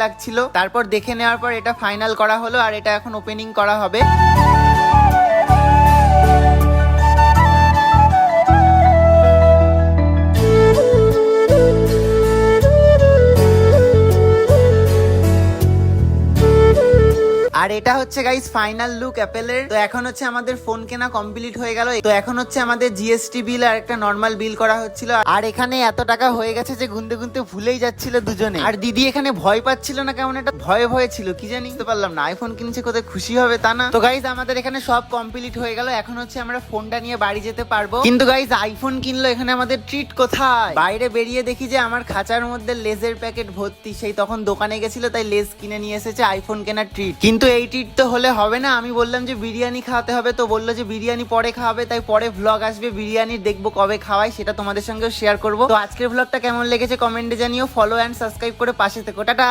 লাগছিল। তারপর দেখে নেওয়ার পর এটা ফাইনাল করা হলো আর এটা এখন ওপেনিং করা হবে। আর এটা হচ্ছে গাইস ফাইনাল লুক অ্যাপেলের। তো এখন হচ্ছে আমাদের ফোন কেনা কমপ্লিট হয়ে গেল। তো এখন হচ্ছে আমাদের জিএসটি বিল আর একটা নর্মাল বিল করা হচ্ছিল। আর এখানে এত টাকা হয়ে গেছে যে গুনতে গুনতে ভুলেই যাচ্ছিল দুজনে। আর দিদি এখানে ভয় পাচ্ছিল না, কেমন একটা ভয়ে ভয়ে ছিল, কি জানি বুঝতে পারলাম না। আইফোন কিনছে, কোথায় খুশি হবে তা না। তো গাইস আমাদের এখানে সব কমপ্লিট হয়ে গেল। এখন হচ্ছে আমরা ফোনটা নিয়ে বাড়ি যেতে পারবো। কিন্তু গাইস আইফোন কিনলো, এখানে আমাদের ট্রিট কোথায়? বাইরে বেরিয়ে দেখি যে আমার খাঁচার মধ্যে লেজের প্যাকেট ভর্তি। সেই তখন দোকানে গেছিল, তাই লেজ কিনে নিয়ে এসেছে আইফোন কেনার ট্রিট। কিন্তু এই ট্রিট তো হলে হবে না। আমি বললাম যে বিরিয়ানি খাওয়াতে হবে, তো বললো যে বিরিয়ানি পরে খাওয়াবে, তাই পরে ভ্লগ আসবে বিরিয়ানি, দেখবো কবে খাওয়াই, সেটা তোমাদের সঙ্গে শেয়ার করবো। তো আজকের ভ্লগটা কেমন লেগেছে কমেন্টে জানিও। ফলো এন্ড সাবস্ক্রাইব করে পাশে থেকো। টাটা।